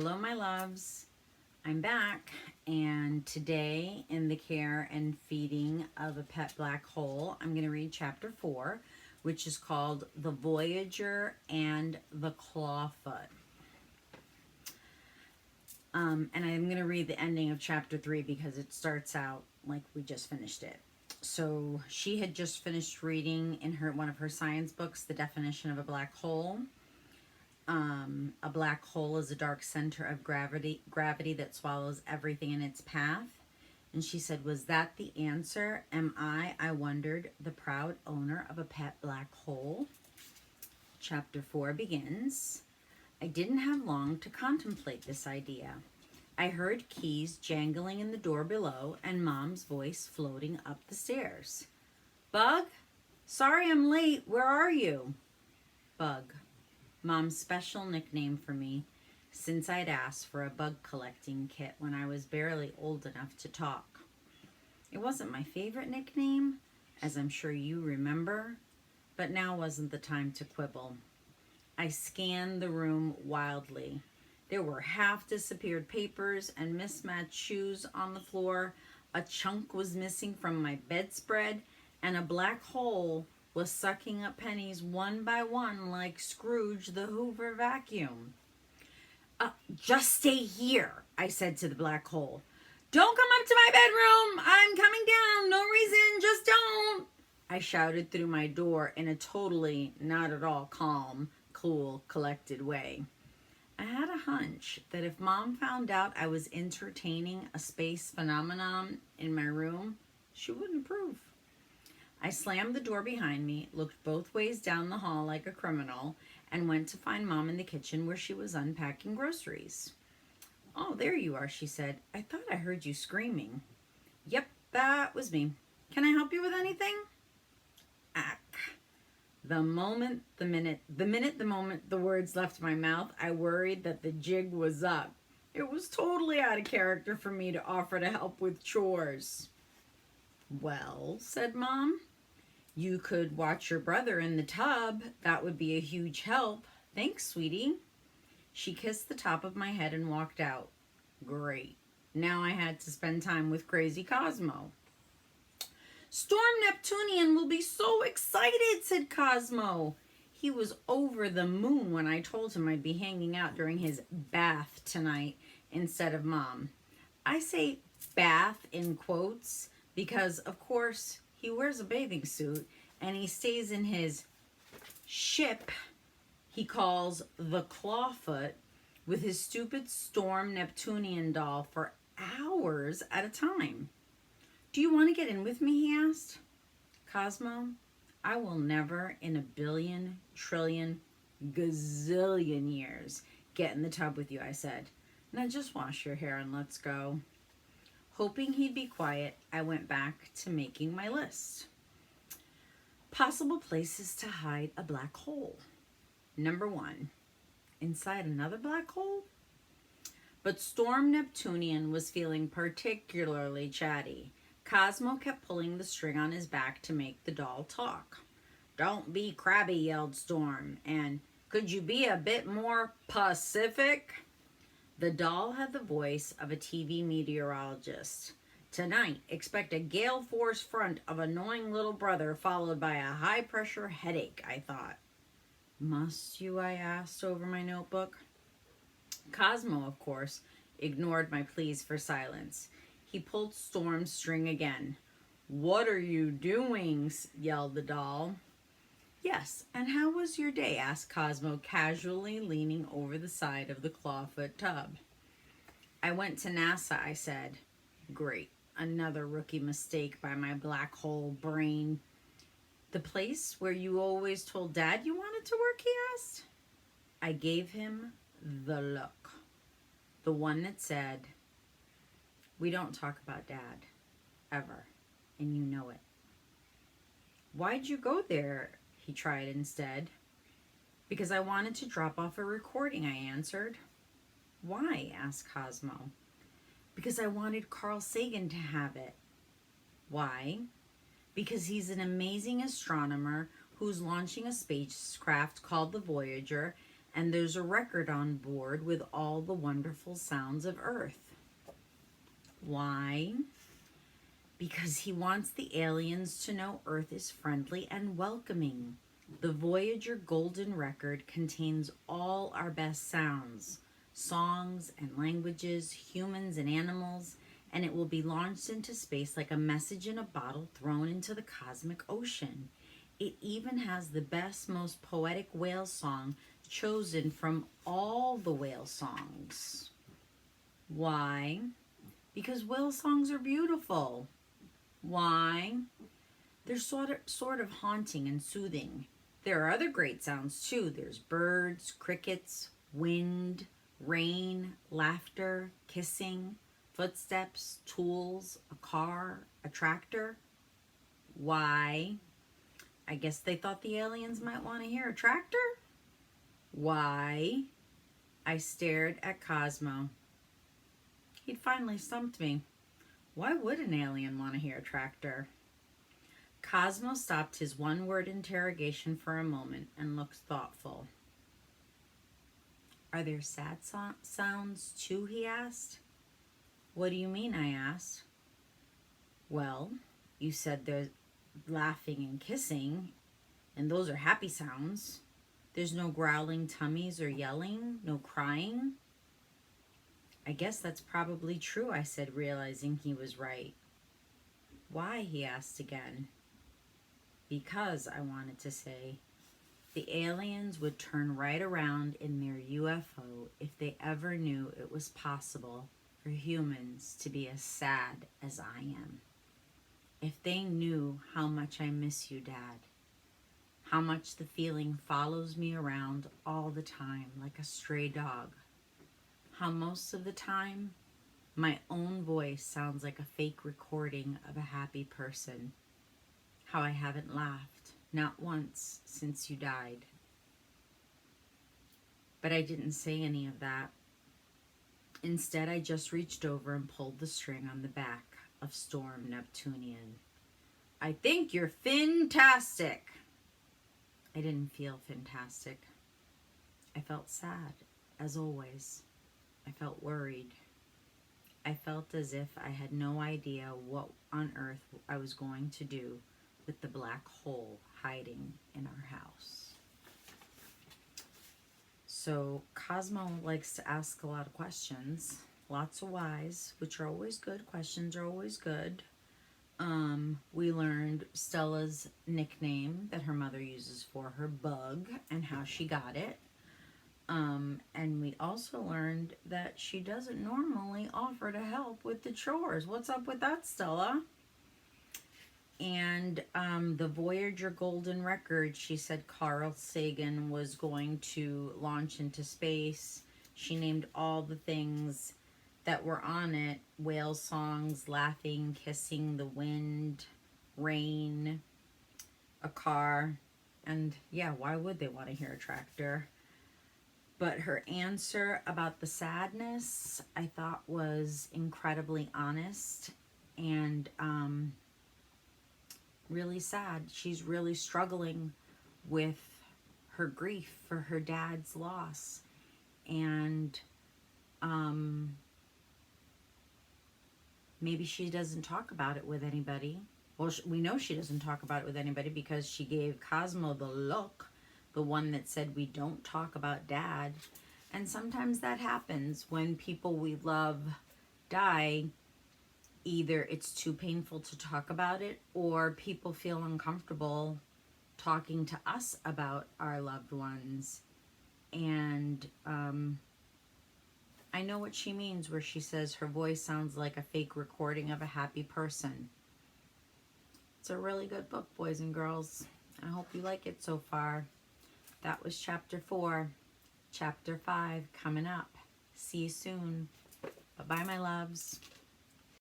Hello, my loves. I'm back, and today, in the care and feeding of a pet black hole, I'm going to read chapter 4, which is called The Voyager and the Clawfoot. And I'm going to read the ending of chapter 3 because it starts out like we just finished it. So she had just finished reading in one of her science books the definition of a black hole. A black hole is a dark center of gravity that swallows everything in its path. And she said, was that the answer? Am I wondered, the proud owner of a pet black hole? Chapter 4 begins. I didn't have long to contemplate this idea. I heard keys jangling in the door below and Mom's voice floating up the stairs. Bug? Sorry I'm late. Where are you? Bug. Mom's special nickname for me, since I'd asked for a bug collecting kit when I was barely old enough to talk. It wasn't my favorite nickname, as I'm sure you remember, but now wasn't the time to quibble. I scanned the room wildly. There were half-disappeared papers and mismatched shoes on the floor. A chunk was missing from my bedspread, and a black hole was sucking up pennies one by one like Scrooge the Hoover vacuum. Just stay here, I said to the black hole. Don't come up to my bedroom. I'm coming down. No reason. Just don't. I shouted through my door in a totally not at all calm, cool, collected way. I had a hunch that if Mom found out I was entertaining a space phenomenon in my room, she wouldn't approve. I slammed the door behind me, looked both ways down the hall like a criminal, and went to find Mom in the kitchen where she was unpacking groceries. Oh, there you are, she said. I thought I heard you screaming. Yep, that was me. Can I help you with anything? Ack. The moment the words left my mouth, I worried that the jig was up. It was totally out of character for me to offer to help with chores. Well, said Mom, you could watch your brother in the tub. That would be a huge help. Thanks, sweetie. She kissed the top of my head and walked out. Great. Now I had to spend time with crazy Cosmo. Storm Neptunian will be so excited, said Cosmo. He was over the moon when I told him I'd be hanging out during his bath tonight instead of Mom. I say bath in quotes because, of course, he wears a bathing suit and he stays in his ship he calls the Clawfoot with his stupid Storm Neptunian doll for hours at a time. Do you want to get in with me, he asked. Cosmo, I will never in a billion, trillion, gazillion years get in the tub with you, I said. Now just wash your hair and let's go. Hoping he'd be quiet, I went back to making my list. Possible places to hide a black hole. Number 1, inside another black hole? But Storm Neptunian was feeling particularly chatty. Cosmo kept pulling the string on his back to make the doll talk. Don't be crabby, yelled Storm, and could you be a bit more Pacific? The doll had the voice of a TV meteorologist. Tonight, expect a gale force front of annoying little brother followed by a high-pressure headache, I thought. Must you, I asked over my notebook. Cosmo, of course, ignored my pleas for silence. He pulled Storm's string again. What are you doing? Yelled the doll. Yes, and how was your day? Asked Cosmo, casually leaning over the side of the Clawfoot tub. I went to NASA, I said. Great, another rookie mistake by my black hole brain. The place where you always told Dad you wanted to work, he asked. I gave him the look, the one that said, we don't talk about Dad, ever, and you know it. Why'd you go there? He tried instead. Because I wanted to drop off a recording, I answered. Why? Asked Cosmo. Because I wanted Carl Sagan to have it. Why? Because he's an amazing astronomer who's launching a spacecraft called the Voyager, and there's a record on board with all the wonderful sounds of Earth. Why? Because he wants the aliens to know Earth is friendly and welcoming. The Voyager Golden Record contains all our best sounds, songs and languages, humans and animals, and it will be launched into space like a message in a bottle thrown into the cosmic ocean. It even has the best, most poetic whale song chosen from all the whale songs. Why? Because whale songs are beautiful. Why? They're sort of haunting and soothing. There are other great sounds too. There's birds, crickets, wind, rain, laughter, kissing, footsteps, tools, a car, a tractor. Why? I guess they thought the aliens might want to hear a tractor? Why? I stared at Cosmo. He'd finally stumped me. Why would an alien want to hear a tractor? Cosmo stopped his one-word interrogation for a moment and looked thoughtful. Are there sad sounds too, he asked. What do you mean, I asked. Well, you said there's laughing and kissing, and those are happy sounds. There's no growling tummies or yelling, no crying. I guess that's probably true, I said, realizing he was right. Why, he asked again. Because, I wanted to say, the aliens would turn right around in their UFO if they ever knew it was possible for humans to be as sad as I am. If they knew how much I miss you, Dad. How much the feeling follows me around all the time like a stray dog. How most of the time, my own voice sounds like a fake recording of a happy person. How I haven't laughed, not once, since you died. But I didn't say any of that. Instead, I just reached over and pulled the string on the back of Storm Neptunian. I think you're fantastic. I didn't feel fantastic. I felt sad, as always. I felt worried. I felt as if I had no idea what on earth I was going to do with the black hole hiding in our house. So Cosmo likes to ask a lot of questions, lots of whys, which are always good. Questions are always good. We learned Stella's nickname that her mother uses for her, Bug, and how she got it. And we also learned that she doesn't normally offer to help with the chores. What's up with that, Stella? And the Voyager Golden Record, she said Carl Sagan was going to launch into space. She named all the things that were on it: whale songs, laughing, kissing, the wind, rain, a car. And yeah, why would they want to hear a tractor? But her answer about the sadness, I thought, was incredibly honest and really sad. She's really struggling with her grief for her dad's loss. And maybe she doesn't talk about it with anybody. Well, we know she doesn't talk about it with anybody because she gave Cosmo the look, the one that said we don't talk about Dad. And sometimes that happens when people we love die. Either it's too painful to talk about it, or people feel uncomfortable talking to us about our loved ones. And I know what she means where she says her voice sounds like a fake recording of a happy person. It's a really good book, boys and girls. I hope you like it so far. That was chapter 4. Chapter 5 coming up. See you soon. Bye-bye, my loves.